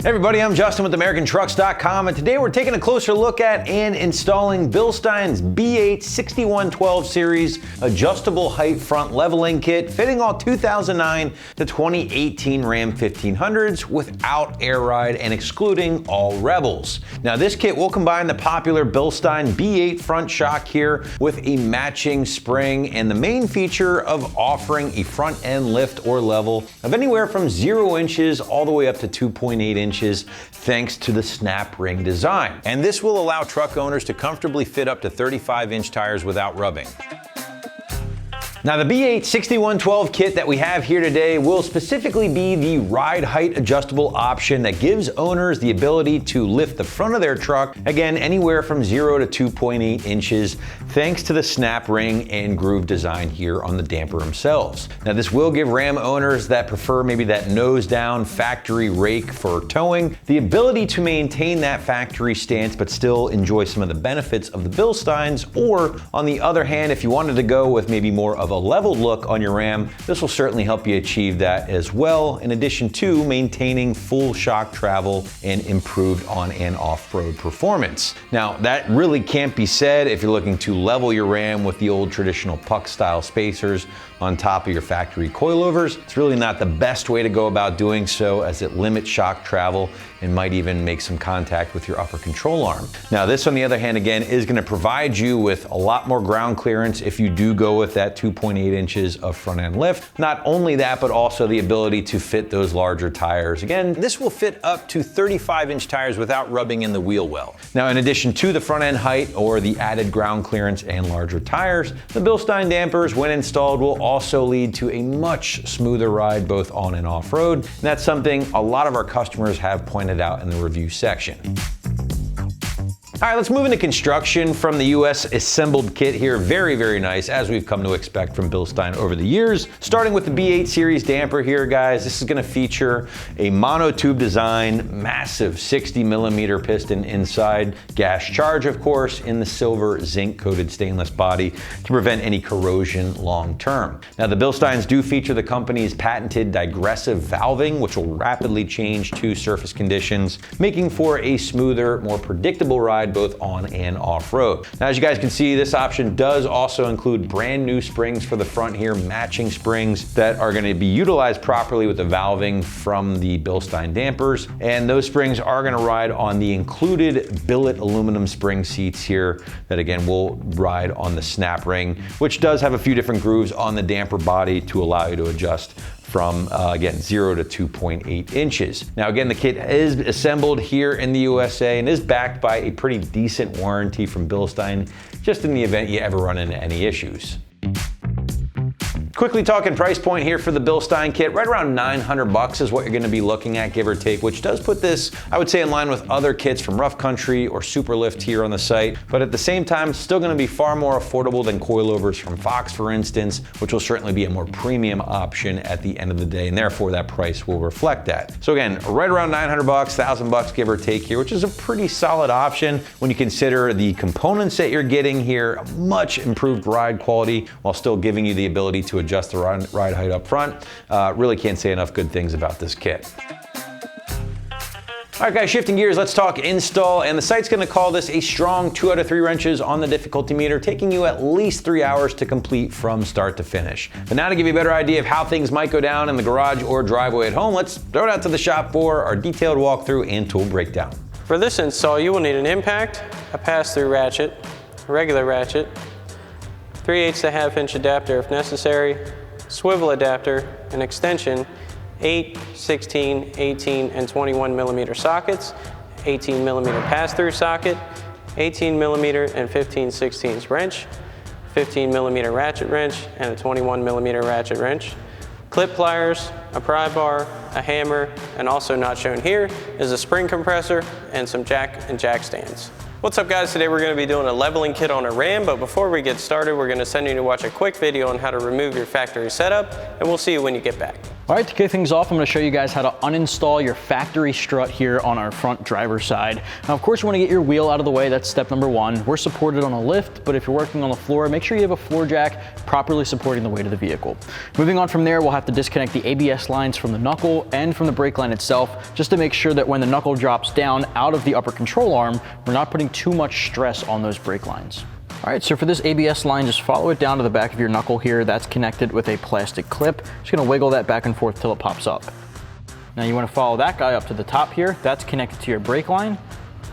Hey everybody, I'm Justin with AmericanTrucks.com, and today we're taking a closer look at and installing Bilstein's B8 6112 series adjustable height front leveling kit, fitting all 2009 to 2018 Ram 1500s without air ride and excluding all Rebels. Now this kit will combine the popular Bilstein B8 front shock here with a matching spring and the main feature of offering a front end lift or level of anywhere from 0 inches all the way up to 2.8 inches thanks to the snap ring design. And this will allow truck owners to comfortably fit up to 35-inch tires without rubbing. Now the B8 6112 kit that we have here today will specifically be the ride height adjustable option that gives owners the ability to lift the front of their truck, again, anywhere from 0 to 2.8 inches, thanks to the snap ring and groove design here on the damper themselves. Now this will give Ram owners that prefer maybe that nose down factory rake for towing, the ability to maintain that factory stance but still enjoy some of the benefits of the Bilsteins, or on the other hand, if you wanted to go with maybe more of a leveled look on your Ram, this will certainly help you achieve that as well, in addition to maintaining full shock travel and improved on and off-road performance. Now that really can't be said if you're looking to level your Ram with the old traditional puck style spacers on top of your factory coilovers. It's really not the best way to go about doing so, as it limits shock travel and might even make some contact with your upper control arm. Now this, on the other hand, again, is going to provide you with a lot more ground clearance if you do go with that 2.8 inches of front end lift. Not only that, but also the ability to fit those larger tires. Again, this will fit up to 35-inch tires without rubbing in the wheel well. Now, in addition to the front end height or the added ground clearance and larger tires, the Bilstein dampers, when installed, will also lead to a much smoother ride both on and off road. And that's something a lot of our customers have pointed out in the review section. All right, let's move into construction from the US assembled kit here. Very, very nice, as we've come to expect from Bilstein over the years. Starting with the B8 series damper here, guys. This is gonna feature a monotube design, massive 60mm piston inside, gas charge, of course, in the silver zinc-coated stainless body to prevent any corrosion long term. Now, the Bilsteins do feature the company's patented digressive valving, which will rapidly change to surface conditions, making for a smoother, more predictable ride both on and off road. Now, as you guys can see, this option does also include brand new springs for the front here, matching springs that are going to be utilized properly with the valving from the Bilstein dampers. And those springs are going to ride on the included billet aluminum spring seats here that, again, will ride on the snap ring, which does have a few different grooves on the damper body to allow you to adjust from, again, 0 to 2.8 inches. Now, again, the kit is assembled here in the USA and is backed by a pretty decent warranty from Bilstein, just in the event you ever run into any issues. Quickly talking price point here for the Bilstein kit, right around $900 is what you're gonna be looking at, give or take, which does put this, I would say, in line with other kits from Rough Country or Superlift here on the site. But at the same time, still gonna be far more affordable than coilovers from Fox, for instance, which will certainly be a more premium option at the end of the day, and therefore that price will reflect that. So again, right around $900, $1,000 give or take here, which is a pretty solid option when you consider the components that you're getting here, a much improved ride quality while still giving you the ability to adjust the ride height up front. Really can't say enough good things about this kit. All right, guys, shifting gears, let's talk install, and the site's gonna call this a strong 2 out of 3 wrenches on the difficulty meter, taking you at least 3 hours to complete from start to finish. But now, to give you a better idea of how things might go down in the garage or driveway at home, let's throw it out to the shop for our detailed walkthrough and tool breakdown. For this install, you will need an impact, a pass-through ratchet, a regular ratchet, 3/8 to 1/2 inch adapter if necessary, swivel adapter, an extension, 8, 16, 18, and 21mm sockets, 18mm pass-through socket, 18mm and 15/16 wrench, 15mm ratchet wrench, and a 21mm ratchet wrench, clip pliers, a pry bar, a hammer, and also not shown here is a spring compressor and some jack and jack stands. What's up, guys? Today we're going to be doing a leveling kit on a Ram, but before we get started, we're going to send you to watch a quick video on how to remove your factory setup, and we'll see you when you get back. All right, to kick things off, I'm gonna show you guys how to uninstall your factory strut here on our front driver's side. Now, of course, you wanna get your wheel out of the way. That's step number one. We're supported on a lift, but if you're working on the floor, make sure you have a floor jack properly supporting the weight of the vehicle. Moving on from there, we'll have to disconnect the ABS lines from the knuckle and from the brake line itself, just to make sure that when the knuckle drops down out of the upper control arm, we're not putting too much stress on those brake lines. All right, so for this ABS line, just follow it down to the back of your knuckle here. That's connected with a plastic clip. Just gonna wiggle that back and forth till it pops up. Now you wanna follow that guy up to the top here. That's connected to your brake line.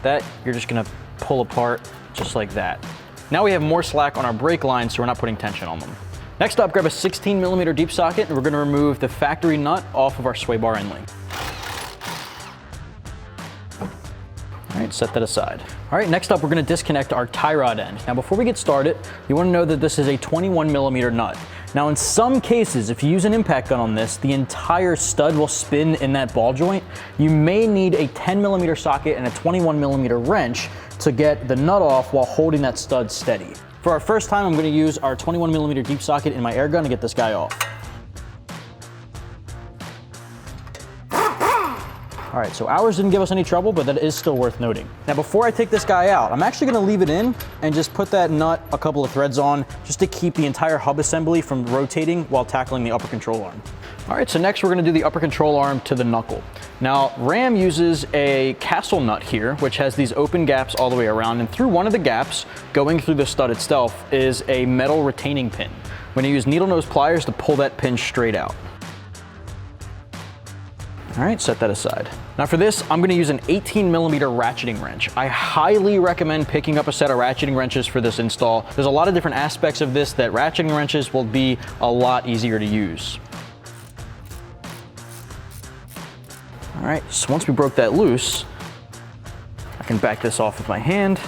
That you're just gonna pull apart just like that. Now we have more slack on our brake line, so we're not putting tension on them. Next up, grab a 16mm deep socket, and we're gonna remove the factory nut off of our sway bar end link. All right, set that aside. All right, next up, we're gonna disconnect our tie rod end. Now, before we get started, you wanna know that this is a 21mm nut. Now, in some cases, if you use an impact gun on this, the entire stud will spin in that ball joint. You may need a 10mm socket and a 21mm wrench to get the nut off while holding that stud steady. For our first time, I'm gonna use our 21mm deep socket in my air gun to get this guy off. All right, so ours didn't give us any trouble, but that is still worth noting. Now, before I take this guy out, I'm actually gonna leave it in and just put that nut a couple of threads on just to keep the entire hub assembly from rotating while tackling the upper control arm. All right, so next we're gonna do the upper control arm to the knuckle. Now, Ram uses a castle nut here, which has these open gaps all the way around, and through one of the gaps, going through the stud itself, is a metal retaining pin. I'm gonna use needle nose pliers to pull that pin straight out. All right, set that aside. Now for this, I'm gonna use an 18mm ratcheting wrench. I highly recommend picking up a set of ratcheting wrenches for this install. There's a lot of different aspects of this that ratcheting wrenches will be a lot easier to use. All right, so once we broke that loose, I can back this off with my hand.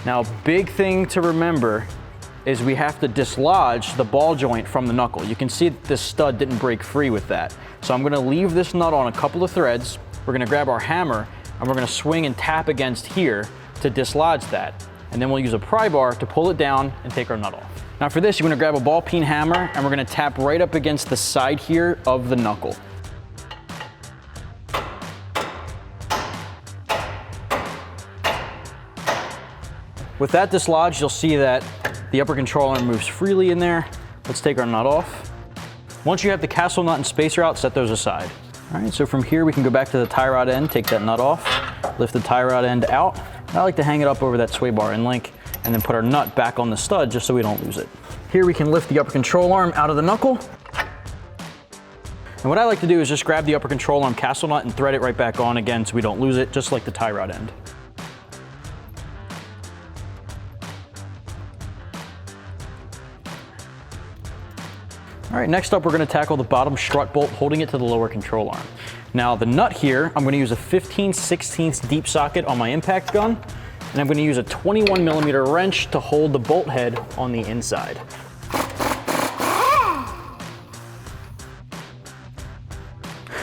Now, big thing to remember is we have to dislodge the ball joint from the knuckle. You can see that this stud didn't break free with that. So I'm gonna leave this nut on a couple of threads. We're gonna grab our hammer and we're gonna swing and tap against here to dislodge that. And then we'll use a pry bar to pull it down and take our nut off. Now for this, you're gonna grab a ball peen hammer and we're gonna tap right up against the side here of the knuckle. With that dislodged, you'll see that the upper control arm moves freely in there. Let's take our nut off. Once you have the castle nut and spacer out, set those aside. All right, so from here we can go back to the tie rod end, take that nut off, lift the tie rod end out. I like to hang it up over that sway bar end link and then put our nut back on the stud just so we don't lose it. Here we can lift the upper control arm out of the knuckle. And what I like to do is just grab the upper control arm castle nut and thread it right back on again so we don't lose it, just like the tie rod end. All right, next up, we're gonna tackle the bottom strut bolt, holding it to the lower control arm. Now, the nut here, I'm gonna use a 15/16 deep socket on my impact gun, and I'm gonna use a 21mm wrench to hold the bolt head on the inside.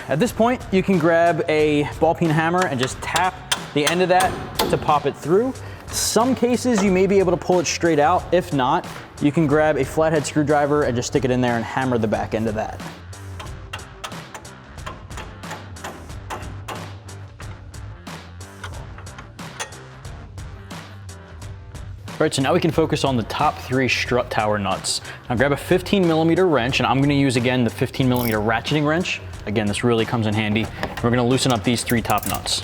At this point, you can grab a ball peen hammer and just tap the end of that to pop it through. Some cases you may be able to pull it straight out. If not, you can grab a flathead screwdriver and just stick it in there and hammer the back end of that. All right, so now we can focus on the top three strut tower nuts. Now grab a 15mm wrench, and I'm gonna use again the 15mm ratcheting wrench. Again, this really comes in handy. We're gonna loosen up these three top nuts.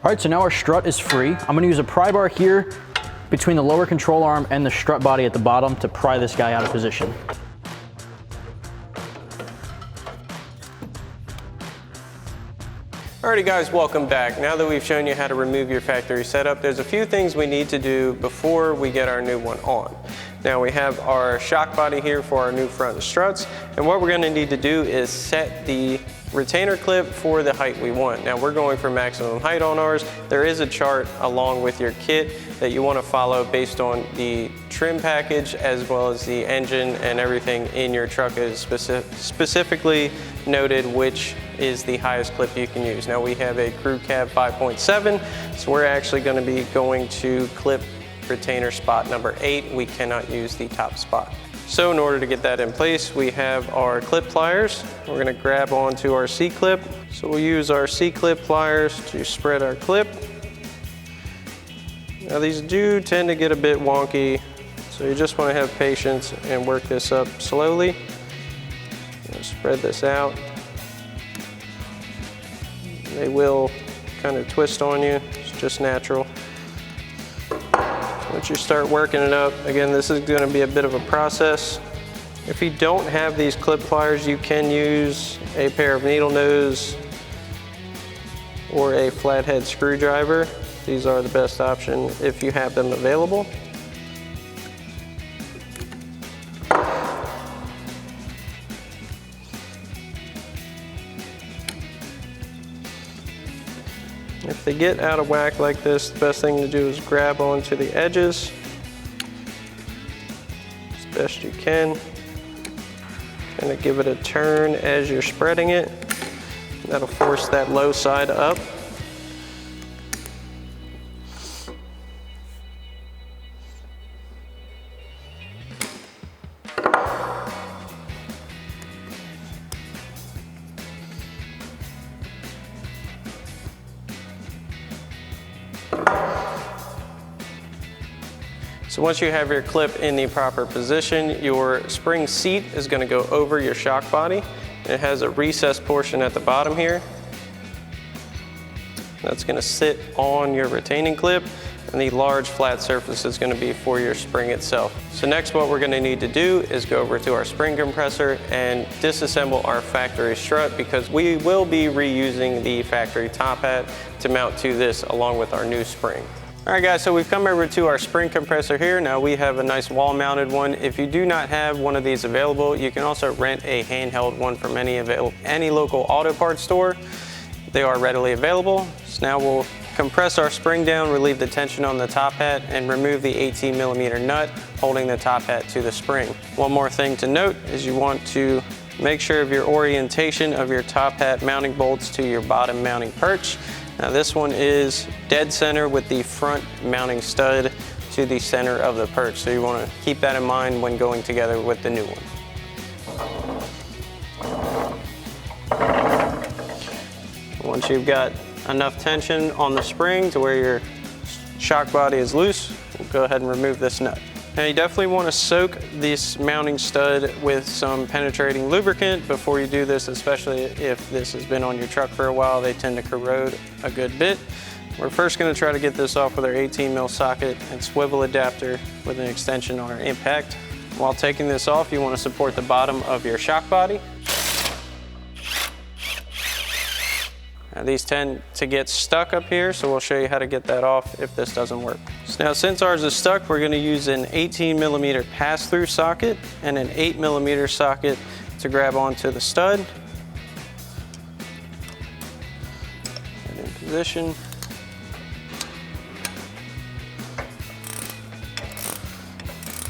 All right, so now our strut is free. I'm gonna use a pry bar here between the lower control arm and the strut body at the bottom to pry this guy out of position. All Alrighty guys, welcome back. Now that we've shown you how to remove your factory setup, there's a few things we need to do before we get our new one on. Now we have our shock body here for our new front struts, and what we're going to need to do is set the retainer clip for the height we want. Now we're going for maximum height on ours. There is a chart along with your kit that you want to follow based on the trim package as well as the engine and everything in your truck is specifically noted which is the highest clip you can use. Now we have a crew cab 5.7, so we're actually going to be going to clip retainer spot number 8. We cannot use the top spot. So in order to get that in place, we have our clip pliers. We're going to grab onto our C-clip. So we'll use our C-clip pliers to spread our clip. Now these do tend to get a bit wonky, so you just want to have patience and work this up slowly. Spread this out. They will kind of twist on you, it's just natural. Once you start working it up, again, this is going to be a bit of a process. If you don't have these clip pliers, you can use a pair of needle nose or a flathead screwdriver. These are the best option if you have them available. If they get out of whack like this, the best thing to do is grab onto the edges as best you can. Kind of give it a turn as you're spreading it. That'll force that low side up. So once you have your clip in the proper position, your spring seat is going to go over your shock body. It has a recessed portion at the bottom here. That's going to sit on your retaining clip, and the large flat surface is going to be for your spring itself. So next what we're going to need to do is go over to our spring compressor and disassemble our factory strut, because we will be reusing the factory top hat to mount to this along with our new spring. All right guys, so we've come over to our spring compressor here. Now we have a nice wall mounted one. If you do not have one of these available, you can also rent a handheld one from any local auto parts store. They are readily available. So now we'll compress our spring down, relieve the tension on the top hat, and remove the 18mm nut holding the top hat to the spring. One more thing to note is you want to make sure of your orientation of your top hat mounting bolts to your bottom mounting perch. Now this one is dead center with the front mounting stud to the center of the perch, so you want to keep that in mind when going together with the new one. Once you've got enough tension on the spring to where your shock body is loose, we'll go ahead and remove this nut. Now you definitely want to soak this mounting stud with some penetrating lubricant before you do this, especially if this has been on your truck for a while. They tend to corrode a good bit. We're first going to try to get this off with our 18mm socket and swivel adapter with an extension on our impact. While taking this off, you want to support the bottom of your shock body. Now these tend to get stuck up here, so we'll show you how to get that off if this doesn't work. So now since ours is stuck, we're going to use an 18mm pass-through socket and an 8mm socket to grab onto the stud. Get in position.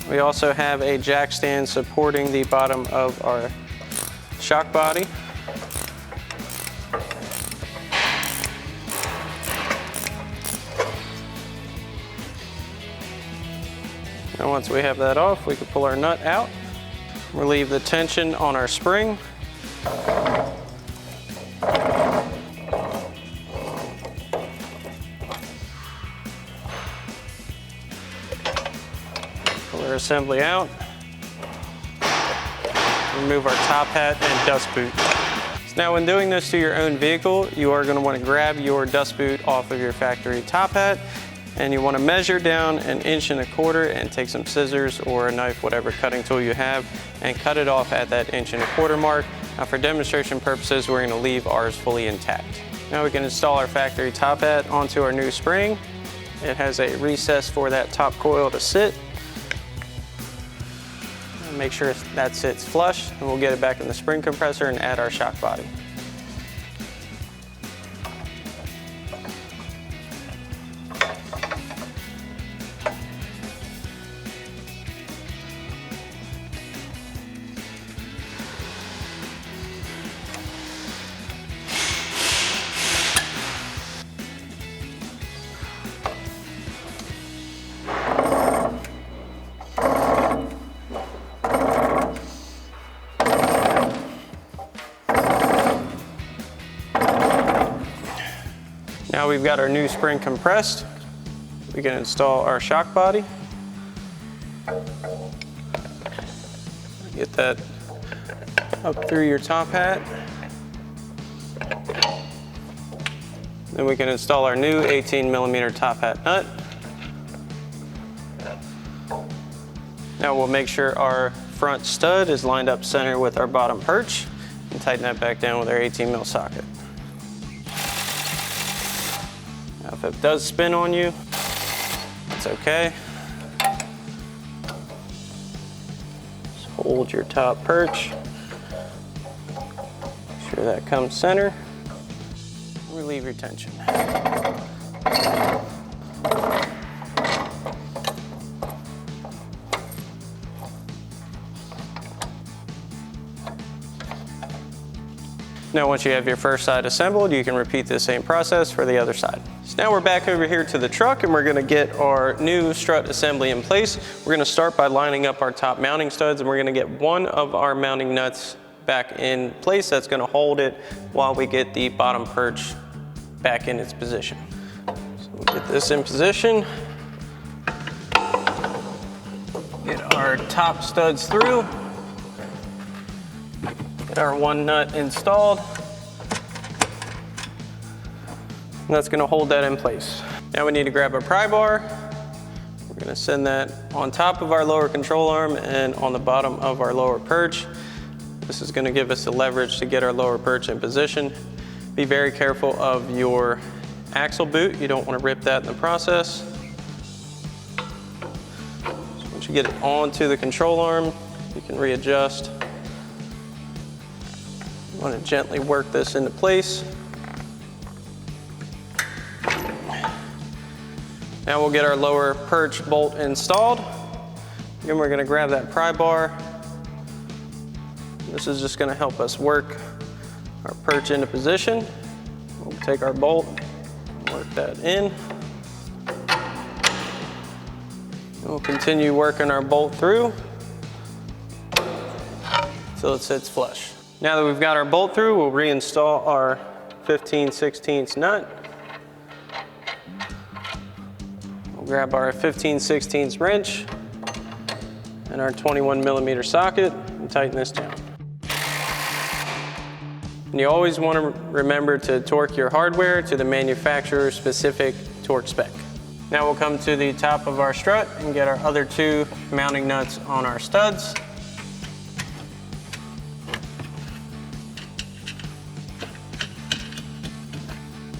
We also have a jack stand supporting the bottom of our shock body. Now once we have that off, we can pull our nut out, relieve the tension on our spring. Pull our assembly out. Remove our top hat and dust boot. Now when doing this to your own vehicle, you are going to want to grab your dust boot off of your factory top hat, and you want to measure down 1.25 inches and take some scissors or a knife, whatever cutting tool you have, and cut it off at that 1.25 inch mark. Now for demonstration purposes, we're going to leave ours fully intact. Now we can install our factory top hat onto our new spring. It has a recess for that top coil to sit. And make sure that sits flush, and we'll get it back in the spring compressor and add our shock body. Now we've got our new spring compressed, we can install our shock body. Get that up through your top hat. Then we can install our new 18mm top hat nut. Now we'll make sure our front stud is lined up center with our bottom perch and tighten that back down with our 18mm socket. Now if it does spin on you, that's okay. Just hold your top perch. Make sure that comes center. Relieve your tension. Now once you have your first side assembled, you can repeat the same process for the other side. So now we're back over here to the truck and we're gonna get our new strut assembly in place. We're gonna start by lining up our top mounting studs, and we're gonna get one of our mounting nuts back in place. That's gonna hold it while we get the bottom perch back in its position. So we'll get this in position. Get our top studs through. Get our one nut installed. And that's gonna hold that in place. Now we need to grab a pry bar. We're gonna send that on top of our lower control arm and on the bottom of our lower perch. This is gonna give us the leverage to get our lower perch in position. Be very careful of your axle boot. You don't wanna rip that in the process. So once you get it onto the control arm, you can readjust. You wanna gently work this into place. Now we'll get our lower perch bolt installed. Then we're gonna grab that pry bar. This is just gonna help us work our perch into position. We'll take our bolt, work that in. And we'll continue working our bolt through until it sits flush. Now that we've got our bolt through, we'll reinstall our 15/16 nut. We'll grab our 15/16 wrench and our 21mm socket and tighten this down. And you always want to remember to torque your hardware to the manufacturer's specific torque spec. Now we'll come to the top of our strut and get our other two mounting nuts on our studs.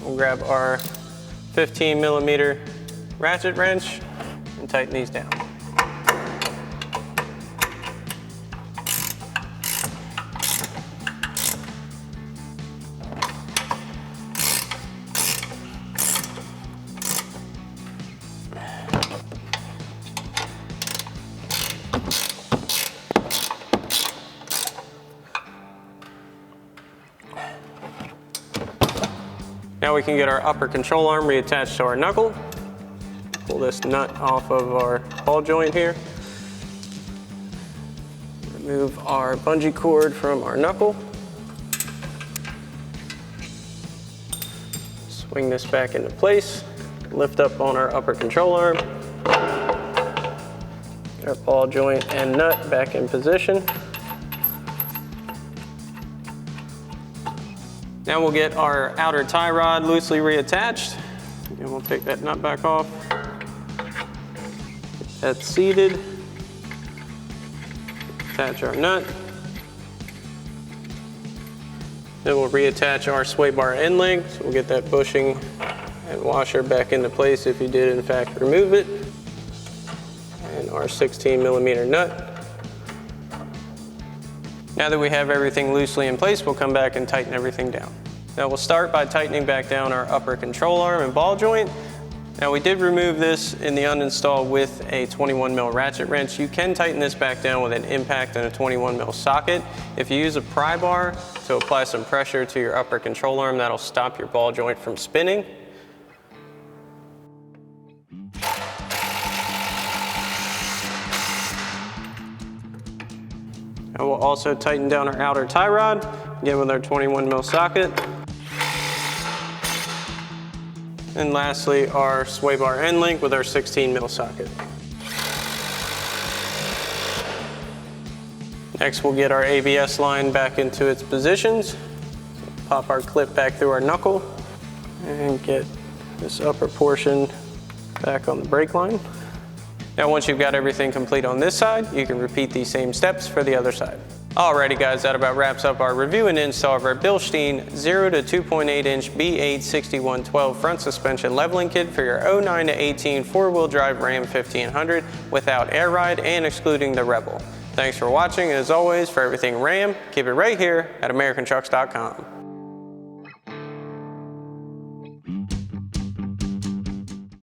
We'll grab our 15mm ratchet wrench and tighten these down. Now we can get our upper control arm reattached to our knuckle. Pull this nut off of our ball joint here. Remove our bungee cord from our knuckle. Swing this back into place. Lift up on our upper control arm. Get our ball joint and nut back in position. Now we'll get our outer tie rod loosely reattached. And we'll take that nut back off. Get that seated. Attach our nut. Then we'll reattach our sway bar end link. So we'll get that bushing and washer back into place if you did in fact remove it. And our 16mm nut. Now that we have everything loosely in place, we'll come back and tighten everything down. Now we'll start by tightening back down our upper control arm and ball joint. Now we did remove this in the uninstall with a 21mm ratchet wrench. You can tighten this back down with an impact and a 21mm socket. If you use a pry bar to apply some pressure to your upper control arm, that'll stop your ball joint from spinning. Now we'll also tighten down our outer tie rod, again with our 21mm socket. And lastly, our sway bar end link with our 16mm socket. Next, we'll get our ABS line back into its positions. Pop our clip back through our knuckle and get this upper portion back on the brake line. Now, once you've got everything complete on this side, you can repeat these same steps for the other side. Alrighty guys, that about wraps up our review and install of our Bilstein 0 to 2.8 inch B8 6112 front suspension leveling kit for your 09 to 18 four-wheel drive Ram 1500 without air ride and excluding the Rebel. Thanks for watching, and as always, for everything Ram, keep it right here at AmericanTrucks.com.